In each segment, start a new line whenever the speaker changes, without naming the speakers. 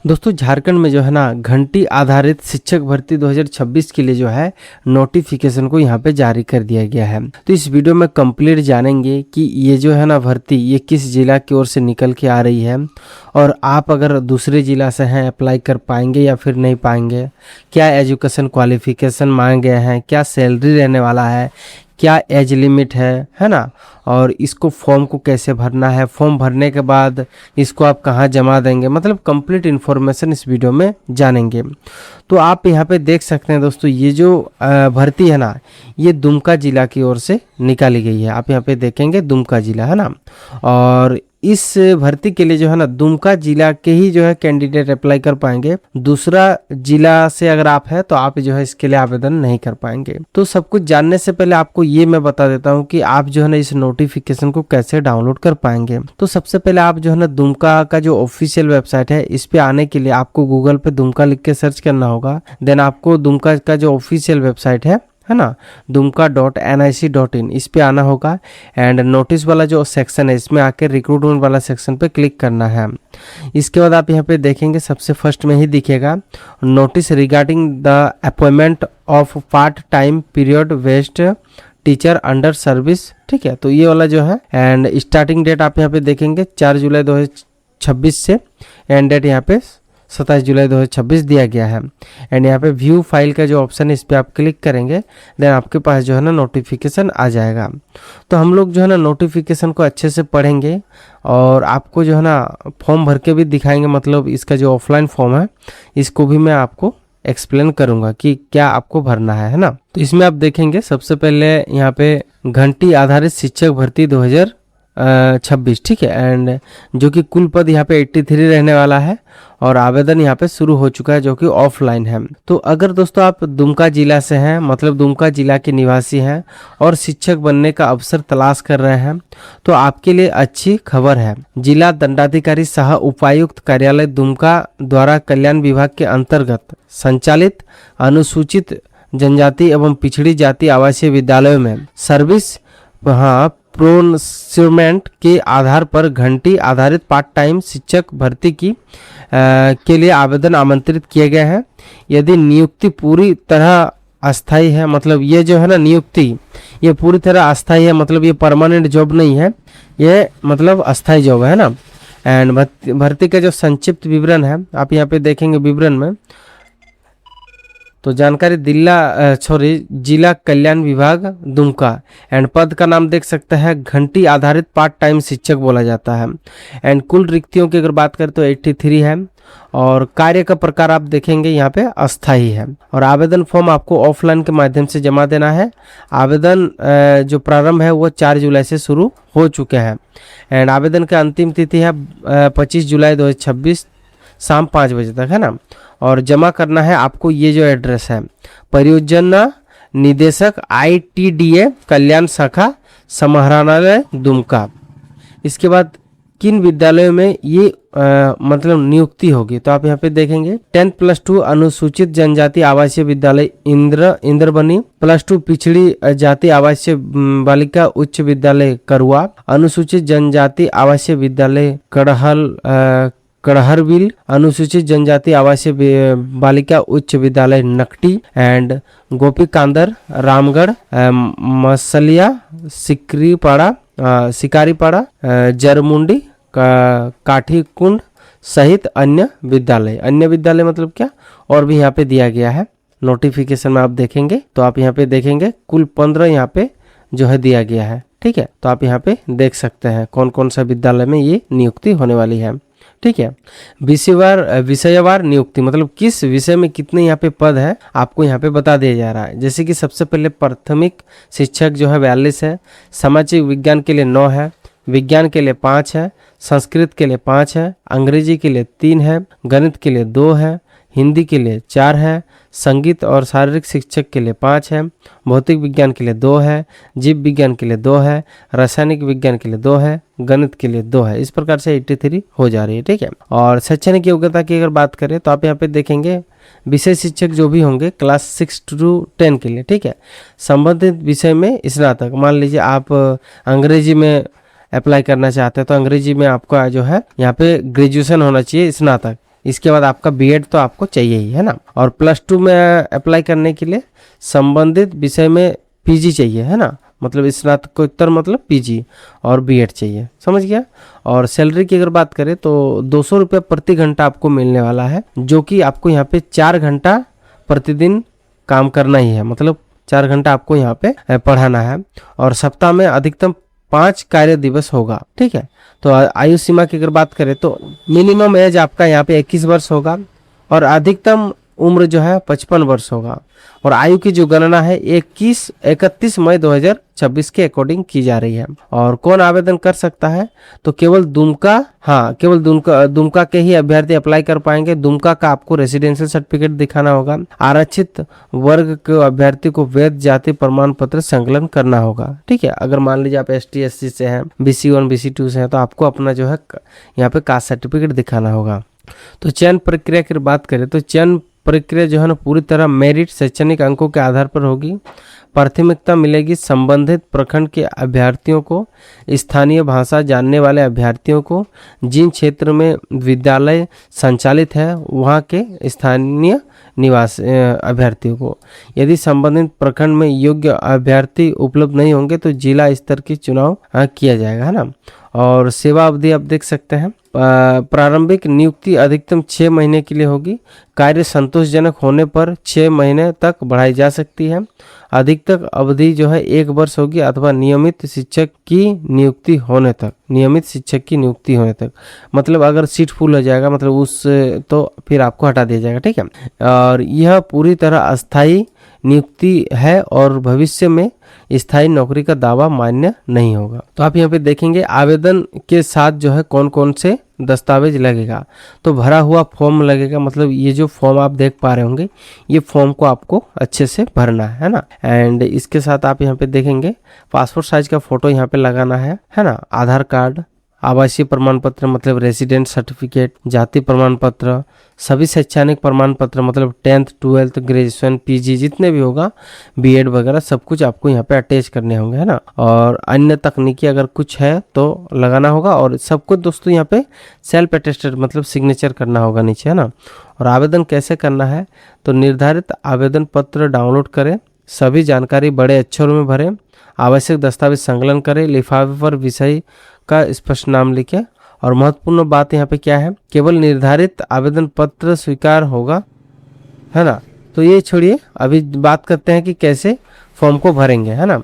दोस्तों झारखंड में जो है ना घंटी आधारित शिक्षक भर्ती 2026 के लिए जो है नोटिफिकेशन को यहाँ पे जारी कर दिया गया है। तो इस वीडियो में कंप्लीट जानेंगे कि ये जो है ना भर्ती ये किस जिला की ओर से निकल के आ रही है और आप अगर दूसरे जिला से हैं अप्लाई कर पाएंगे या फिर नहीं पाएंगे, क्या एजुकेशन क्वालिफिकेशन मांगे गए हैं, क्या सैलरी रहने वाला है, क्या एज लिमिट है ना, और इसको फॉर्म को कैसे भरना है, फॉर्म भरने के बाद इसको आप कहाँ जमा देंगे, मतलब कंप्लीट इन्फॉर्मेशन इस वीडियो में जानेंगे। तो आप यहाँ पे देख सकते हैं दोस्तों, ये जो भर्ती है ना ये दुमका जिला की ओर से निकाली गई है। आप यहाँ पे देखेंगे दुमका जिला है ना, और इस भर्ती के लिए जो है ना दुमका जिला के ही जो है कैंडिडेट अप्लाई कर पाएंगे। दूसरा जिला से अगर आप है तो आप जो है इसके लिए आवेदन नहीं कर पाएंगे। तो सब कुछ जानने से पहले आपको ये मैं बता देता हूँ कि आप जो है ना इस नोटिफिकेशन को कैसे डाउनलोड कर पाएंगे। तो सबसे पहले आप जो है ना दुमका का जो ऑफिशियल वेबसाइट है इस पे आने के लिए आपको गूगल पे दुमका लिख के सर्च करना होगा। देन आपको दुमका का जो ऑफिशियल वेबसाइट है ना dumka.nic.in इस पे आना होगा एंड नोटिस वाला जो सेक्शन है इसमें आके रिक्रूटमेंट वाला सेक्शन पे क्लिक करना है। इसके बाद आप यहाँ पे देखेंगे सबसे फर्स्ट में ही दिखेगा notice regarding the appointment of part time period based teacher under service. ठीक है, तो ये वाला जो है एंड स्टार्टिंग डेट आप यहाँ पे देखेंगे 4 जुलाई 2026 से एंड डेट यहाँ पे 27 जुलाई 2026 दिया गया है। एंड यहाँ पे व्यू फाइल का जो ऑप्शन है इस पर आप क्लिक करेंगे, देन आपके पास जो है ना नोटिफिकेशन आ जाएगा। तो हम लोग जो है ना नोटिफिकेशन को अच्छे से पढ़ेंगे और आपको जो है ना फॉर्म भर के भी दिखाएंगे, मतलब इसका जो ऑफलाइन फॉर्म है इसको भी मैं आपको एक्सप्लेन करूंगा कि क्या आपको भरना है ना। तो इसमें आप देखेंगे सबसे पहले यहाँ पे घंटी आधारित शिक्षक भर्ती 2026, ठीक है, एंड जो कि कुल पद यहाँ पे 83 रहने वाला है और आवेदन यहाँ पे शुरू हो चुका है जो कि ऑफलाइन है। तो अगर दोस्तों आप दुमका जिला से हैं, मतलब दुमका जिला के निवासी हैं और शिक्षक बनने का अवसर तलाश कर रहे हैं तो आपके लिए अच्छी खबर है। जिला दंडाधिकारी सह उपायुक्त कार्यालय दुमका द्वारा कल्याण विभाग के अंतर्गत संचालित अनुसूचित जनजाति एवं पिछड़ी जाति आवासीय विद्यालयों में सर्विस प्रोन्योमेंट के आधार पर घंटी आधारित पार्ट टाइम शिक्षक भर्ती के लिए आवेदन आमंत्रित किए गए हैं। यदि नियुक्ति पूरी तरह अस्थायी है, मतलब ये जो है ना नियुक्ति ये पूरी तरह अस्थायी है, मतलब ये परमानेंट जॉब नहीं है, ये मतलब अस्थायी जॉब है ना। एंड भर्ती का जो संक्षिप्त विवरण है आप यहाँ पे देखेंगे विवरण में, तो जानकारी जिला कल्याण विभाग दुमका एंड पद का नाम देख सकते हैं घंटी आधारित पार्ट टाइम शिक्षक बोला जाता है। एंड कुल रिक्तियों की अगर बात करें तो 83 है और कार्य का प्रकार आप देखेंगे यहाँ पे अस्थायी है। और आवेदन फॉर्म आपको ऑफलाइन के माध्यम से जमा देना है। आवेदन जो प्रारंभ है वो 4 जुलाई से शुरू हो चुके हैं एंड आवेदन का अंतिम तिथि है 25 जुलाई 2026 शाम 5 बजे तक है ना। और जमा करना है आपको ये जो एड्रेस है परियोजना निदेशक ITDA कल्याण शाखा समाहरणालय दुमका। इसके बाद किन विद्यालयों में ये मतलब नियुक्ति होगी तो आप यहाँ पे देखेंगे 10+2 अनुसूचित जनजाति आवासीय विद्यालय इंद्रबनी, +2 पिछड़ी जाति आवासीय बालिका उच्च विद्यालय करुआ, अनुसूचित जनजाति आवासीय विद्यालय कड़हरविल, अनुसूचित जनजाति आवासीय बालिका उच्च विद्यालय नकटी एंड गोपीकांदर रामगढ़, मसलिया शिकारीपाड़ा जरमुंडी काठीकुंड सहित अन्य विद्यालय मतलब क्या और भी यहाँ पे दिया गया है। नोटिफिकेशन में आप देखेंगे तो आप यहाँ पे देखेंगे कुल 15 यहाँ पे जो है दिया गया है। ठीक है, तो आप यहाँ पे देख सकते हैं कौन कौन सा विद्यालय में ये नियुक्ति होने वाली है। ठीक है, विषयवार नियुक्ति मतलब किस विषय में कितने यहाँ पे पद है आपको यहाँ पे बता दिया जा रहा है। जैसे कि सबसे पहले प्राथमिक शिक्षक जो है 42 है, सामाजिक विज्ञान के लिए 9 है, विज्ञान के लिए 5 है, संस्कृत के लिए 5 है, अंग्रेजी के लिए 3 है, गणित के लिए 2 है, हिंदी के लिए 4 है, संगीत और शारीरिक शिक्षक के लिए 5 है, भौतिक विज्ञान के लिए 2 है, जीव विज्ञान के लिए 2 है, रासायनिक विज्ञान के लिए 2 है, गणित के लिए 2 है। इस प्रकार से 83 हो जा रही है। ठीक है, और शैक्षणिक योग्यता की अगर बात करें तो आप यहाँ पे देखेंगे विषय शिक्षक जो भी होंगे क्लास 6 to 10 के लिए। ठीक है, संबंधित विषय में स्नातक, मान लीजिए आप अंग्रेजी में अप्लाई करना चाहते हैं तो अंग्रेजी में आपका जो है यहाँ पे ग्रेजुएशन होना चाहिए स्नातक इसके बाद आपका बीएड तो आपको चाहिए ही, है ना। और +2 में अप्लाई करने के लिए संबंधित विषय में पीजी चाहिए, है ना, मतलब स्नातकोत्तर मतलब पीजी और बीएड चाहिए, समझ गया। और सैलरी की अगर बात करें तो 200 रुपये प्रति घंटा आपको मिलने वाला है, जो कि आपको यहाँ पे 4 घंटा प्रतिदिन काम करना ही है, मतलब 4 घंटा आपको यहाँ पे पढ़ाना है। और सप्ताह में अधिकतम 5 कार्य दिवस होगा, ठीक है। तो आयु सीमा की अगर बात करें तो मिनिमम एज आपका यहाँ पे 21 वर्ष होगा और अधिकतम उम्र जो है 55 वर्ष होगा। और आयु की जो गणना है 31 मई 2026 के अकॉर्डिंग की जा रही है। और कौन आवेदन कर सकता है, तो केवल दुमका के ही अभ्यर्थी अप्लाई कर पाएंगे। दुमका का आपको रेसिडेंशियल सर्टिफिकेट दिखाना होगा। आरक्षित वर्ग के अभ्यर्थी को वैध जाति प्रमाण पत्र संकलन करना होगा, ठीक है। अगर मान लीजिए आप ST SC से हैं, BC1 BC2 से हैं, तो आपको अपना जो है यहाँ पे कास्ट सर्टिफिकेट दिखाना होगा। तो चयन प्रक्रिया की बात करें तो चयन प्रक्रिया जो है ना पूरी तरह मेरिट शैक्षणिक अंकों के आधार पर होगी। प्राथमिकता मिलेगी संबंधित प्रखंड के अभ्यर्थियों को, स्थानीय भाषा जानने वाले अभ्यर्थियों को, जिन क्षेत्र में विद्यालय संचालित है वहाँ के स्थानीय निवास अभ्यर्थियों को। यदि संबंधित प्रखंड में योग्य अभ्यर्थी उपलब्ध नहीं होंगे तो जिला स्तर की चुनाव किया जाएगा, है ना। और सेवा अवधि आप देख सकते हैं, प्रारंभिक नियुक्ति अधिकतम 6 महीने के लिए होगी। कार्य संतोषजनक होने पर 6 महीने तक बढ़ाई जा सकती है। अधिकतम अवधि जो है 1 वर्ष होगी अथवा नियमित शिक्षक की नियुक्ति होने तक। मतलब अगर सीट फुल हो जाएगा मतलब तो फिर आपको हटा दिया जाएगा, ठीक है। और यह पूरी तरह अस्थायी नियुक्ति है और भविष्य में स्थायी नौकरी का दावा मान्य नहीं होगा। तो आप यहाँ पे देखेंगे आवेदन के साथ जो है कौन कौन से दस्तावेज लगेगा। तो भरा हुआ फॉर्म लगेगा, मतलब ये जो फॉर्म आप देख पा रहे होंगे ये फॉर्म को आपको अच्छे से भरना है ना। एंड इसके साथ आप यहाँ पे देखेंगे पासपोर्ट साइज का फोटो यहाँ पे लगाना है ना। आधार कार्ड, आवासीय प्रमाण पत्र मतलब रेसिडेंट सर्टिफिकेट, जाति प्रमाण पत्र, सभी शैक्षणिक प्रमाण पत्र मतलब 10th 12th ग्रेजुएशन PG जितने भी होगा, बीएड वगैरह सब कुछ आपको यहाँ पे अटैच करने होंगे, है ना। और अन्य तकनीकी अगर कुछ है तो लगाना होगा। और सब कुछ दोस्तों यहाँ पे सेल्फ अटेस्टेड मतलब सिग्नेचर करना होगा नीचे, है ना। और आवेदन कैसे करना है, तो निर्धारित आवेदन पत्र डाउनलोड करें, सभी जानकारी बड़े अक्षरों में भरें, आवश्यक दस्तावेज संकलन करें, लिफाफे पर विषय का स्पष्ट नाम लिखें। और महत्वपूर्ण बात यहाँ पे क्या है, केवल निर्धारित आवेदन पत्र स्वीकार होगा, है ना। तो ये छोड़िए, अभी बात करते हैं कि कैसे फॉर्म को भरेंगे, है ना।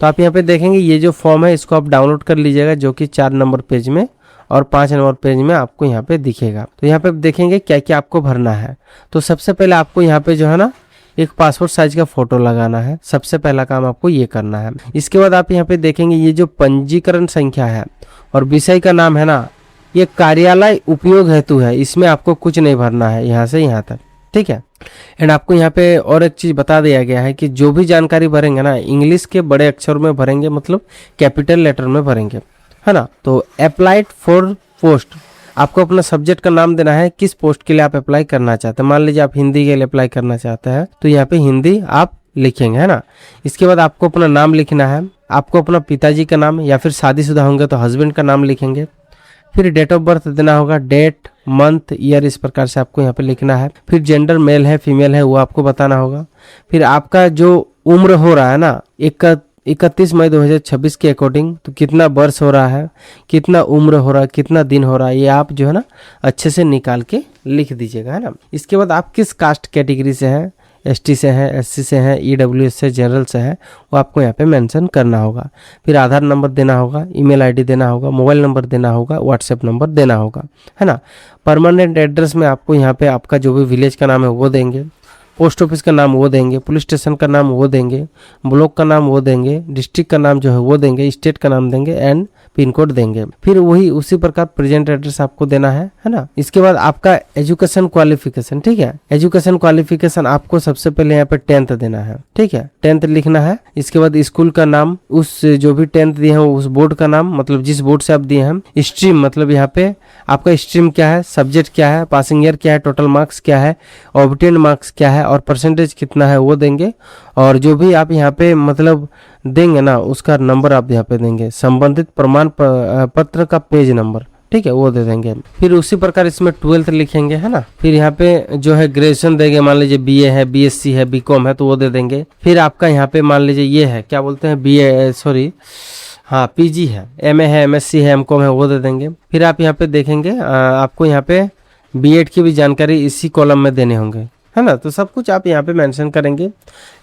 तो आप यहाँ पे देखेंगे ये जो फॉर्म है इसको आप डाउनलोड कर लीजिएगा, जो कि 4 नंबर पेज में और 5 नंबर पेज में आपको यहाँ पे दिखेगा। तो यहाँ पे देखेंगे क्या क्या आपको भरना है। तो सबसे पहले आपको यहाँ पे जो है ना एक पासपोर्ट साइज का फोटो लगाना है, सबसे पहला काम आपको ये करना है। इसके बाद आप यहाँ पे देखेंगे ये जो पंजीकरण संख्या है और विषय का नाम है ना, ये कार्यालय उपयोग हेतु है, इसमें आपको कुछ नहीं भरना है यहाँ से यहाँ तक, ठीक है। एंड आपको यहाँ पे और एक चीज बता दिया गया है कि जो भी जानकारी भरेंगे ना इंग्लिश के बड़े अक्षर में भरेंगे, मतलब कैपिटल लेटर में भरेंगे, है ना। तो अप्लाइड फॉर पोस्ट, आपको अपना सब्जेक्ट का नाम देना है, किस पोस्ट के लिए आप अप्लाई करना चाहते हैं। मान लीजिए आप हिंदी के लिए अप्लाई करना चाहते हैं तो यहाँ पे हिंदी आप लिखेंगे, है ना। इसके बाद आपको अपना नाम लिखना है, आपको अपना पिताजी का नाम या फिर शादीशुदा होंगे तो हस्बैंड का नाम लिखेंगे। फिर डेट ऑफ बर्थ देना होगा, डेट मंथ ईयर इस प्रकार से आपको यहाँ पे लिखना है। फिर जेंडर मेल है फीमेल है वो आपको बताना होगा। फिर आपका जो उम्र हो रहा है ना 31 मई 2026 के अकॉर्डिंग, तो कितना वर्ष हो रहा है, कितना उम्र हो रहा है, कितना दिन हो रहा है, ये आप जो है ना अच्छे से निकाल के लिख दीजिएगा, है ना। इसके बाद आप किस कास्ट कैटेगरी से हैं, ST से हैं, SC से हैं, EWS से, जनरल से हैं, वो आपको यहाँ पे मेंशन करना होगा। फिर आधार नंबर देना होगा, ईमेल ID देना होगा, मोबाइल नंबर देना होगा, व्हाट्सएप नंबर देना होगा, है ना। परमानेंट एड्रेस में आपको यहाँ पे आपका जो भी विलेज का नाम है वो देंगे, पोस्ट ऑफिस का नाम वो देंगे, पुलिस स्टेशन का नाम वो देंगे, ब्लॉक का नाम वो देंगे, डिस्ट्रिक्ट का नाम जो है वो देंगे, स्टेट का नाम देंगे एंड पिन कोड देंगे। फिर वही उसी प्रकार प्रेजेंट एड्रेस आपको देना है ना। इसके बाद आपका एजुकेशन क्वालिफिकेशन, ठीक है। एजुकेशन क्वालिफिकेशन आपको सबसे पहले यहाँ पे 10th देना है, ठीक है, 10th लिखना है। इसके बाद स्कूल का नाम, उस जो भी 10th दिए हैं उस बोर्ड का नाम, मतलब जिस बोर्ड से आप दिए हैं। स्ट्रीम मतलब यहाँ पे आपका स्ट्रीम क्या है, सब्जेक्ट क्या है, पासिंग ईयर क्या है, टोटल मार्क्स क्या है, ऑब्टेन मार्क्स क्या है और परसेंटेज कितना है वो देंगे। और जो भी आप यहाँ पे मतलब देंगे ना उसका नंबर आप यहाँ पे देंगे, संबंधित प्रमाण पत्र का पेज नंबर, ठीक है, वो दे देंगे। फिर उसी प्रकार इसमें 12th लिखेंगे, है ना। फिर यहाँ पे जो है ग्रेजुएशन देंगे, मान लीजिए बीए है, बीएससी है, बीकॉम है तो वो दे देंगे। फिर आपका यहाँ पे मान लीजिए ये है, क्या बोलते हैं, बीए, सॉरी, हाँ पीजी है, एमए है, एमएससी है, एमकॉम है, वो दे देंगे। फिर आप यहाँ पे देखेंगे आपको यहाँ पे बीएड की भी जानकारी इसी कॉलम में देने होंगे, है ना। तो सब कुछ आप यहाँ पे मेंशन करेंगे।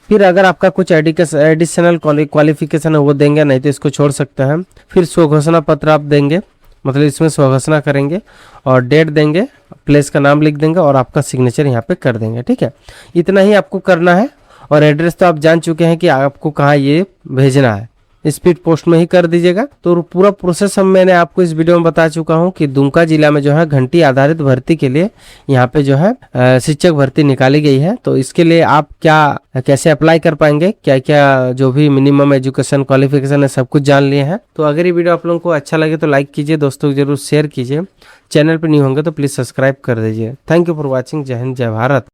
फिर अगर आपका कुछ एडिशनल क्वालिफिकेशन है वो देंगे, नहीं तो इसको छोड़ सकते हैं। फिर स्वघोषणा पत्र आप देंगे, मतलब इसमें स्वघोषणा करेंगे और डेट देंगे, प्लेस का नाम लिख देंगे और आपका सिग्नेचर यहाँ पे कर देंगे, ठीक है। इतना ही आपको करना है। और एड्रेस तो आप जान चुके हैं कि आपको कहाँ ये भेजना है, स्पीड पोस्ट में ही कर दीजिएगा। तो पूरा प्रोसेस हम मैंने आपको इस वीडियो में बता चुका हूँ कि दुमका जिला में जो है घंटी आधारित भर्ती के लिए यहाँ पे जो है शिक्षक भर्ती निकाली गई है। तो इसके लिए आप क्या कैसे अप्लाई कर पाएंगे, क्या क्या जो भी मिनिमम एजुकेशन क्वालिफिकेशन है, सब कुछ जान लिए हैं। तो अगर ये वीडियो आप लोगों को अच्छा लगे तो लाइक कीजिए, दोस्तों को जरूर शेयर कीजिए। चैनल पर नहीं होंगे तो प्लीज सब्सक्राइब कर दीजिए। Thank you for watching. जय हिंद, जय भारत।